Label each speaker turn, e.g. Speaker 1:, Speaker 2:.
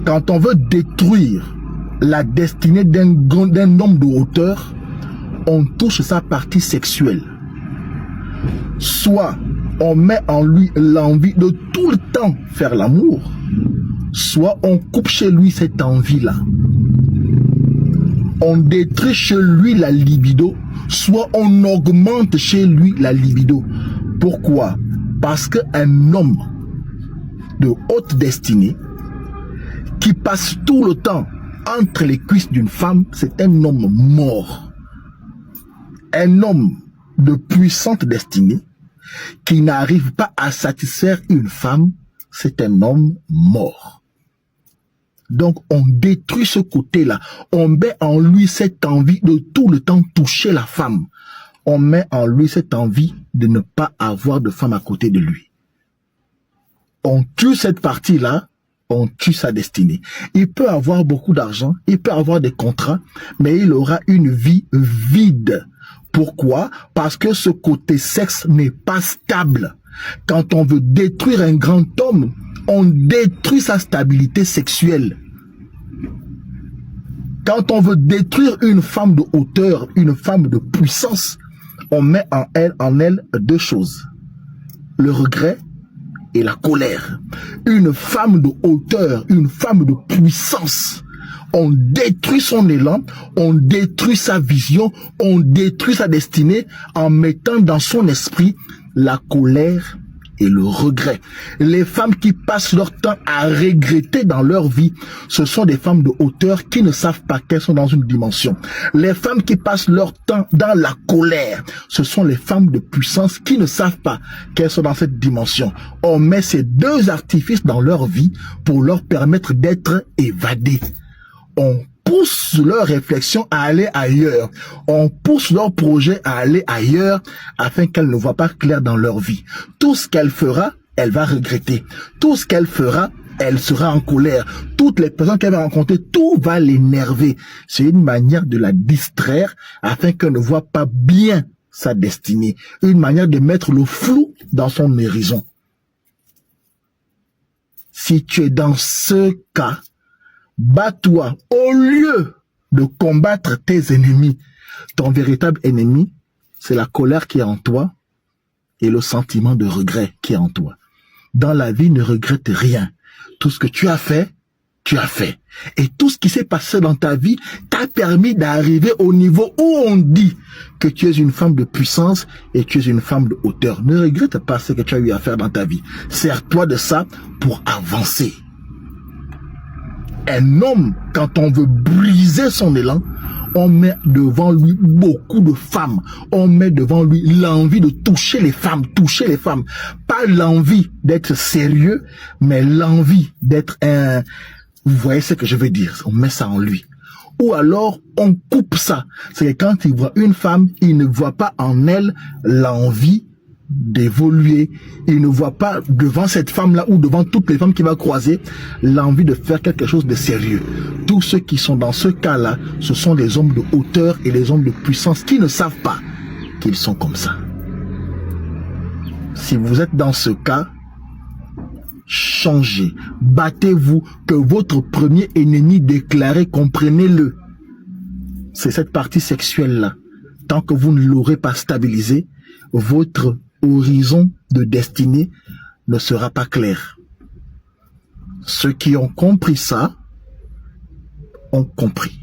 Speaker 1: Quand on veut détruire la destinée d'un homme de hauteur, on touche sa partie sexuelle. Soit on met en lui l'envie de tout le temps faire l'amour, soit on coupe chez lui cette envie-là. On détruit chez lui la libido, soit on augmente chez lui la libido. Pourquoi? Parce qu'un homme de haute destinée qui passe tout le temps entre les cuisses d'une femme, c'est un homme mort. Un homme de puissante destinée qui n'arrive pas à satisfaire une femme, c'est un homme mort. Donc on détruit ce côté-là. On met en lui cette envie de tout le temps toucher la femme. On met en lui cette envie de ne pas avoir de femme à côté de lui. On tue cette partie-là, on tue sa destinée. Il peut avoir beaucoup d'argent, il peut avoir des contrats, mais il aura une vie vide. Pourquoi? Parce que ce côté sexe n'est pas stable. Quand on veut détruire un grand homme, on détruit sa stabilité sexuelle. Quand on veut détruire une femme de hauteur, une femme de puissance, on met en elle deux choses. Le regret et la colère. Une femme de hauteur, une femme de puissance, on détruit son élan, on détruit sa vision, on détruit sa destinée en mettant dans son esprit la colère et le regret. Les femmes qui passent leur temps à regretter dans leur vie, ce sont des femmes de hauteur qui ne savent pas qu'elles sont dans une dimension. Les femmes qui passent leur temps dans la colère, ce sont les femmes de puissance qui ne savent pas qu'elles sont dans cette dimension. On met ces deux artifices dans leur vie pour leur permettre d'être évadées. On pousse leur réflexion à aller ailleurs. On pousse leur projet à aller ailleurs afin qu'elles ne voient pas clair dans leur vie. Tout ce qu'elle fera, elle va regretter. Tout ce qu'elle fera, elle sera en colère. Toutes les personnes qu'elle va rencontrer, tout va l'énerver. C'est une manière de la distraire afin qu'elle ne voit pas bien sa destinée. Une manière de mettre le flou dans son horizon. Si tu es dans ce cas, bats-toi au lieu de combattre tes ennemis. Ton véritable ennemi, c'est la colère qui est en toi et le sentiment de regret qui est en toi. Dans la vie, ne regrette rien. Tout ce que tu as fait, tu as fait. Et tout ce qui s'est passé dans ta vie t'a permis d'arriver au niveau où on dit que tu es une femme de puissance et tu es une femme de hauteur. Ne regrette pas ce que tu as eu à faire dans ta vie. Sers-toi de ça pour avancer. Un homme, quand on veut briser son élan, on met devant lui beaucoup de femmes. On met devant lui l'envie de toucher les femmes. Pas l'envie d'être sérieux, mais l'envie d'être un... Vous voyez ce que je veux dire? On met ça en lui. Ou alors, on coupe ça. C'est que quand il voit une femme, il ne voit pas en elle l'envie d'évoluer. Il ne voit pas devant cette femme-là ou devant toutes les femmes qu'il va croiser l'envie de faire quelque chose de sérieux. Tous ceux qui sont dans ce cas-là, ce sont les hommes de hauteur et les hommes de puissance qui ne savent pas qu'ils sont comme ça. Si vous êtes dans ce cas, changez, battez-vous, que votre premier ennemi déclaré, comprenez-le. C'est cette partie sexuelle-là. Tant que vous ne l'aurez pas stabilisé, votre horizon de destinée ne sera pas clair. Ceux qui ont compris ça ont compris.